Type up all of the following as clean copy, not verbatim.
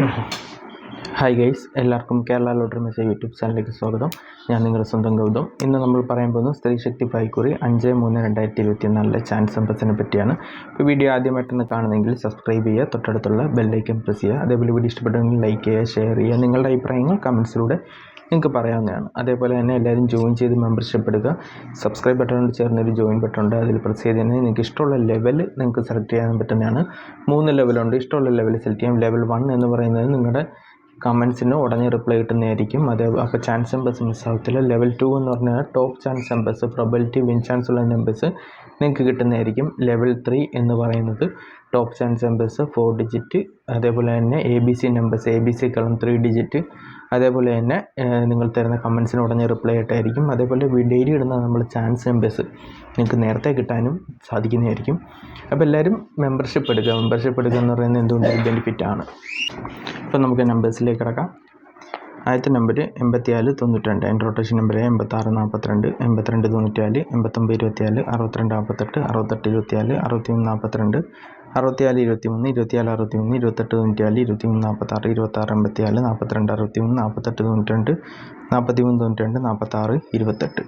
Hi guys, എല്ലാവർക്കും Kerala lottery message YouTube ചാനലിലേക്ക് സ്വാഗതം. ഞാൻ നിങ്ങളുടെ സ്വന്തം ഗൗതം. ഇന്ന് നമ്മൾ പറയാൻ പോകുന്നത് സ്ത്രീശക്തി പായ്ക്കുറി 5/3/2024 ചാൻസ് നമ്പേഴ്സിനെ പറ്റിയാണ്. ഇപ്പോൾ വീഡിയോ ആദ്യമായിട്ടാണ് കാണുന്നതെങ്കിൽ സബ്സ്ക്രൈബ് ചെയ്യുക, തൊട്ടടുത്തുള്ള ബെല്ലൈക്കൻ പ്രസ് ചെയ്യുക. അതേപോലെ വീഡിയോ ഇഷ്ടപ്പെട്ടെങ്കിൽ ലൈക്ക് ചെയ്യുക, ഷെയർ ചെയ്യുക. നിങ്ങളുടെ അഭിപ്രായങ്ങൾ കമൻസിലൂടെ നിങ്ങൾക്ക് പറയാവുന്നതാണ്. അതേപോലെ തന്നെ എല്ലാവരും ജോയിൻ ചെയ്ത് മെമ്പർഷിപ്പ് എടുക്കുക. സബ്സ്ക്രൈബ് ബട്ടണോട് ചേർന്നൊരു ജോയിൻ ബട്ടൺ ഉണ്ട്, അതിൽ പ്രസ് ചെയ്ത് തന്നെ നിങ്ങൾക്ക് ഇഷ്ടമുള്ള ലെവൽ നിങ്ങൾക്ക് സെലക്ട് ചെയ്യാൻ പറ്റുന്നതാണ്. 3 ലെവലുണ്ട്. ഇഷ്ടമുള്ള ലെവൽ സെലക്ട് ചെയ്യാം. ലെവൽ 1 എന്ന് പറയുന്നത് നിങ്ങളുടെ കമൻസിന് ഉടനെ റിപ്ലൈ കിട്ടുന്നതായിരിക്കും. അപ്പോൾ ചാൻസ് നമ്പേഴ്സ് മിസ്സാകത്തില്ല. ലെവൽ 2 എന്ന് പറഞ്ഞാൽ top chance numbers, probability win chance ഉള്ള നമ്പേഴ്സ് നിങ്ങൾക്ക് കിട്ടുന്നതായിരിക്കും. ലെവൽ 3 എന്ന് പറയുന്നത് ടോപ്പ് ചാൻസ് നമ്പേഴ്സ് 4 ഡിജിറ്റ്, അതേപോലെ തന്നെ ABC നമ്പേഴ്സ്, ABC കളും 3 ഡിജിറ്റ്, അതേപോലെ തന്നെ നിങ്ങൾ തരുന്ന കമൻസിന് ഉടനെ റിപ്ലൈ ആയിട്ടായിരിക്കും. അതേപോലെ ഡെയിലി ഇടുന്ന നമ്മൾ ചാൻസ് നമ്പേഴ്സ് നിങ്ങൾക്ക് നേരത്തെ കിട്ടാനും സാധിക്കുന്നതായിരിക്കും. അപ്പോൾ എല്ലാവരും മെമ്പർഷിപ്പ് എടുക്കുക എന്ന് പറയുന്നത് എന്തുകൊണ്ട് ബെനിഫിറ്റാണ്. ഇപ്പോൾ നമുക്ക് നമ്പേഴ്സിലേക്ക് കിടക്കാം. ആദ്യത്തെ നമ്പർ 8492, അതിൻ്റെ റൊട്ടേഷൻ നമ്പർ 8642, 8294, 8924, 6248, 6824, 6142, 6423, 2463, 2894, 2346, 2684, 4263, 4892, 4392, 4628.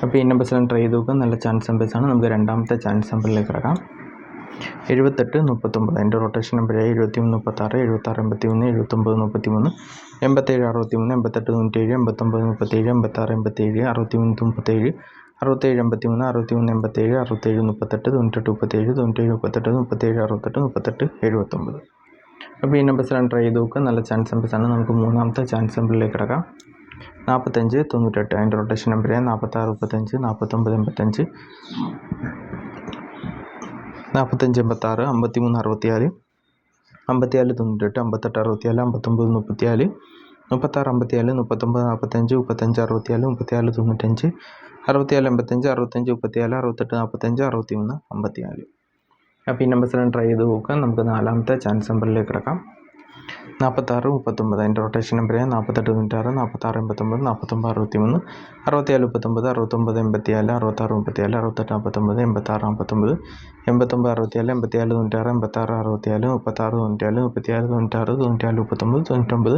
അപ്പോൾ ഈ നമ്പേഴ്സിലും ട്രൈ ചെയ്ത് നോക്കുക. നല്ല ചാൻസ് നമ്പേഴ്സാണ്. നമുക്ക് രണ്ടാമത്തെ ചാൻസ് നമ്പറിലേക്ക് കിടക്കാം. 7839, അതിൻ്റെ റൊട്ടേഷൻ നമ്പർ 7336, 7681, 7933, 8763, 8897, 8937, 8687, 6337, 6783, 6187, 6738, 9837, 9738, 3768, 3879. അപ്പോൾ ഈ നമ്പേഴ്സിലാണ് ട്രൈ ചെയ്ത് നോക്കുക. നല്ല ചാൻസ് നമ്പേഴ്സാണ്. നമുക്ക് മൂന്നാമത്തെ ചാൻസ് നമ്പറിലേക്ക് കിടക്കാം. 4598, അതിൻ്റെ റൊട്ടേഷൻ നമ്പർ 4635, 4985, 4586, 5364, 5498, 5864, 5934, 3654, 3945, 3564, 3495, 6485, 65, 34, 6845, 6354. അപ്പോൾ ഈ നമ്പേഴ്സിലാണ് ട്രൈ ചെയ്ത് നോക്കുക. നമുക്ക് നാലാമത്തെ ചാൻസ് നമ്പറിലേക്ക് കിടക്കാം. 4639, അതിൻ്റെ റൊട്ടേഷൻ നമ്പർ 4896, 4689, 4963, 6439, 6984, 6634, 6849, 8649, 8964, 8496, 8664, 3694, 3696,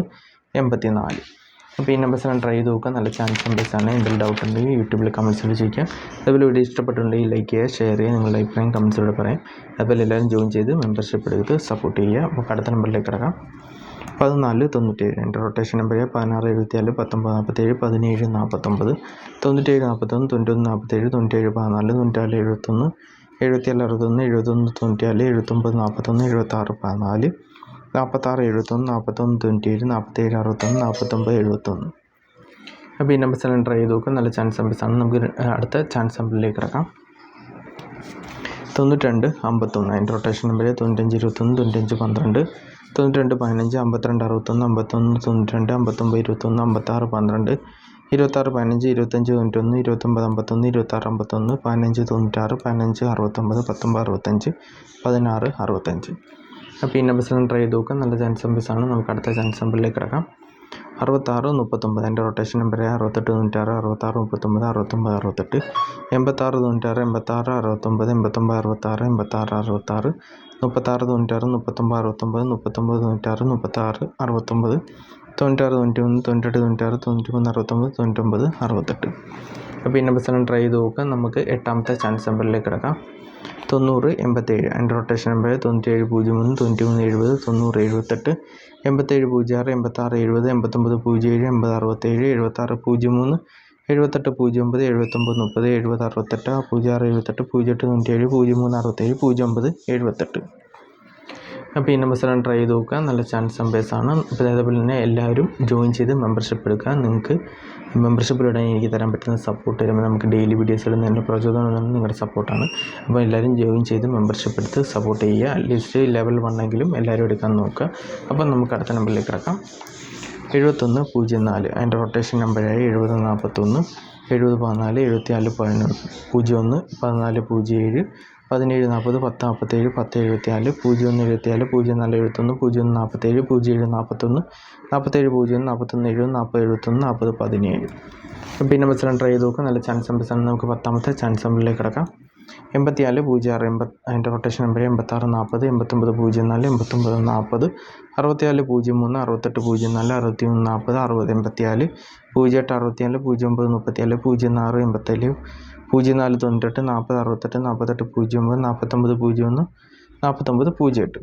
9439, അപ്പോൾ ഈ നമ്പേഴ്സിലാണ് ട്രൈ ചെയ്ത് നോക്കുക. നല്ല ചാൻസ് നമ്പേഴ്സാണ്. എന്തെങ്കിലും ഡൗട്ട് ഉണ്ടെങ്കിൽ യൂട്യൂബിൽ കമൻസിൽ ചോദിക്കുക. അതുപോലെ വീഡിയോ ഇഷ്ടപ്പെട്ടിട്ടുണ്ടെങ്കിൽ ലൈക്ക് ചെയ്യുക, ഷെയർ ചെയ്യുക, നിങ്ങളുടെ അഭിപ്രായം കമൻസിലൂടെ പറയാം. അതുപോലെ എല്ലാവരും ജോയിൻ ചെയ്ത് മെമ്പർഷിപ്പ് എടുത്ത് സപ്പോർട്ട് ചെയ്യുക. അപ്പോൾ അടുത്ത നമ്പറിലേക്ക് കിടക്കാം. 1497, എൻ്റെ റൊട്ടേഷൻ നമ്പർ 1674, 1947, 1749, 9741, 9147, 9714, 9471, 7461, 7194, 7941, 7614, 4671, 4197, 4761, 4971. അപ്പോൾ ഈ നമ്പേഴ്സെല്ലാം ട്രൈ ചെയ്ത് നോക്കുക. നല്ല ചാൻസ് നമ്പേഴ്സാണ്. നമുക്ക് അടുത്ത ചാൻസ് നമ്പറിലേക്ക് കിടക്കാം. 9251, അതിൻ്റെ റൊട്ടേഷൻ നമ്പർ 9521, 9512, 9215, 5261, 51 92, 5921, 5612, 2615, 2591, 2951, 2651, 1596, 1569, 1965, 1665. അപ്പോൾ ഈ നമ്പേഴ്സെല്ലാം ട്രൈ ചെയ്ത് നോക്കുക. നല്ല ചാൻസ് നമ്പേഴ്സാണ്. നമുക്ക് അടുത്ത ചാൻസ് നമ്പറിലേക്ക് കിടക്കാം. 6639, അതിൻ്റെ റൊട്ടേഷൻ നമ്പർ 6896, 6639, 6968, 8696, 86 69, 89 66, 86 66, 36 96, 39 69, 39 96, 36 69, 96 91, 98 96, 93 69, 99 68. അപ്പോൾ ഈ നമ്പേഴ്സെല്ലാം ട്രൈ ചെയ്ത് നോക്കുക. നമുക്ക് എട്ടാമത്തെ ചാൻസ് നമ്പറിലേക്ക് കിടക്കാം. 9087, അതിൻ്റെ റൊട്ടേഷൻ നമ്പർ 9703, 9370, 9078, 8706, 8670, 8907, 8067, 7603, 7809, 7930, 7068, 0678, 0807, 0367, 0978. അപ്പോൾ ഈ നമ്പേഴ്സെല്ലാം ട്രൈ ചെയ്ത് നോക്കുക. നല്ല ചാൻസ് നമ്പേഴ്സാണ്. അപ്പോൾ അതേപോലെ തന്നെ എല്ലാവരും ജോയിൻ ചെയ്ത് മെമ്പർഷിപ്പ് എടുക്കുക. നിങ്ങൾക്ക് മെമ്പർഷിപ്പിലൂടെ എനിക്ക് തരാൻ പറ്റുന്ന സപ്പോർട്ട് വരുമ്പോൾ നമുക്ക് ഡെയിലി വീഡിയോസ് ഇടുന്നതിൻ്റെ പ്രചോദനം നിങ്ങളുടെ സപ്പോർട്ടാണ്. അപ്പോൾ എല്ലാവരും ജോയിൻ ചെയ്ത് മെമ്പർഷിപ്പ് എടുത്ത് സപ്പോർട്ട് ചെയ്യുക. അറ്റ്ലീസ്റ്റ് ലെവൽ 1 എങ്കിലും എല്ലാവരും എടുക്കാൻ നോക്കുക. അപ്പോൾ നമുക്ക് അടുത്ത നമ്പറിലേക്ക് കിടക്കാം. 7104, അതിൻ്റെ റൊട്ടേഷൻ നമ്പറായി 7041, 7014, 74 01, 1407, 1740, 1047, 1074, 0174, 0471, 0147, 0741, 4701, 4170, 4071, 4017. അപ്പോൾ ഈ നമ്പേഴ്സെല്ലാം ട്രൈ ചെയ്ത് നോക്കുക. നല്ല ചാൻസ് നമ്പേഴ്സാണ്. നമുക്ക് 10ാമത്തെ ചാൻസ് നമ്പറിലേക്ക് കിടക്കാം. 84 06 അതിൻ്റെ റൊട്ടേഷൻ നമ്പർ 86 40 89 04 89 40 64 03 68 04 61 40 60 84 08 64 09 34 06 87 04 98 40 68 48 09 49 01 49 08.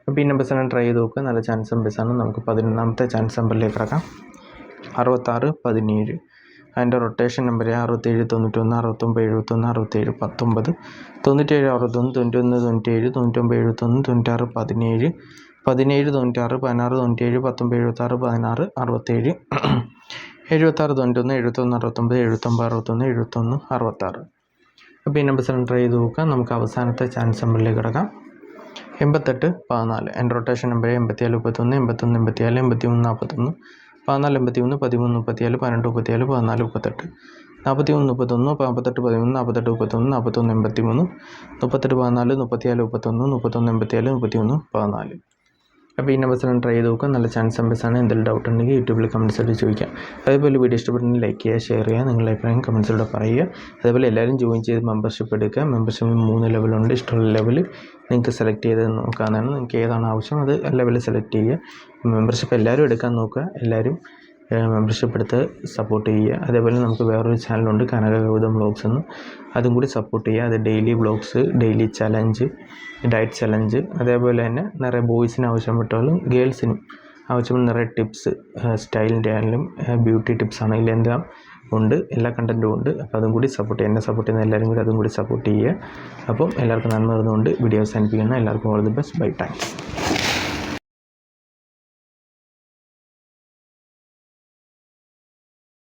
അപ്പോൾ ഈ നമ്പേഴ്സാണ് ട്രൈ ചെയ്ത് നോക്കുക. നല്ല ചാൻസ് നമ്പേഴ്സാണ്. നമുക്ക് 11ാമത്തെ ചാൻസ് നമ്പറിലേക്ക് കിടക്കാം. 66 17 അതിൻ്റെ റൊട്ടേഷൻ നമ്പർ 67 91 69 71 67 19 97 61 91 97 91 96 17 96 16 17 19 76 16 67 76 91 71 69 79 61 66. അപ്പോൾ ഈ നമ്പേഴ്സാണ് ട്രൈ ചെയ്ത് നോക്കുക. നമുക്ക് അവസാനത്തെ ചാൻസ് നമ്പറിലേക്ക് കിടക്കാം. 88 14 എൻ്റെ റൊട്ടേഷൻ നമ്പർ 87 31 81 84 83 41 14 81 13 34 12 34 14 38 41 31 48 13 48 31 41 83 38 14 34 31 31 87 31 14. അപ്പോൾ ഈ നമ്പേഴ്സാണ് ട്രൈ ചെയ്ത് നോക്കുക. നല്ല ചാൻസ് നമ്പേഴ്സാണ്. എന്തെങ്കിലും ഡൗട്ട് ഉണ്ടെങ്കിൽ യൂട്യൂബിൽ കമൻറ്റ്സായിട്ട് ചോദിക്കാം. അതേപോലെ വീഡിയോ ഇഷ്ടപ്പെട്ടെങ്കിൽ ലൈക്ക് ചെയ്യുക, ഷെയർ ചെയ്യുക, നിങ്ങളുടെ അഭിപ്രായം കമൻറ്റ്സിലൂടെ പറയുക. അതേപോലെ എല്ലാവരും ജോയിൻ ചെയ്ത് മെമ്പർഷിപ്പ് എടുക്കുക. മെമ്പർഷിപ്പിൽ 3 ലെവലുണ്ട്. ഇഷ്ടമുള്ള ലെവൽ നിങ്ങൾക്ക് സെലക്ട് ചെയ്ത് നോക്കാവുന്നതാണ്. നിങ്ങൾക്ക് ഏതാണ് ആവശ്യം അത് ലെവൽ സെലക്ട് ചെയ്യുക. മെമ്പർഷിപ്പ് എല്ലാവരും എടുക്കാൻ നോക്കുക. എല്ലാവരും മെമ്പർഷിപ്പ് എടുത്ത് സപ്പോർട്ട് ചെയ്യുക. അതേപോലെ നമുക്ക് വേറൊരു ചാനലുണ്ട്, കനക ഗൗതം വ്ളോഗ്സ് എന്ന്. അതും കൂടി സപ്പോർട്ട് ചെയ്യുക. അത് daily vlogs, daily challenge, diet challenge, അതേപോലെ തന്നെ നിറയെ ബോയ്സിന് ആവശ്യപ്പെട്ടാലും ഗേൾസിനും ആവശ്യമുള്ള നിറയെ ടിപ്സ്, സ്റ്റൈലിൻ്റെ ആണെങ്കിലും ബ്യൂട്ടി ടിപ്സ് ആണെങ്കിലും എല്ലാം ഉണ്ട്. എല്ലാ കണ്ടൻറ്റും ഉണ്ട്. അപ്പോൾ അതും കൂടി സപ്പോർട്ട് ചെയ്യുക. എന്നെ സപ്പോർട്ട് ചെയ്യുന്ന എല്ലാവരും കൂടി അതും കൂടി സപ്പോർട്ട് ചെയ്യുക. അപ്പം എല്ലാവർക്കും നന്മ വരുന്നുണ്ട്. വീഡിയോ അവസാനിപ്പിക്കുന്ന എല്ലാവർക്കും all the best. Bye. Thanks.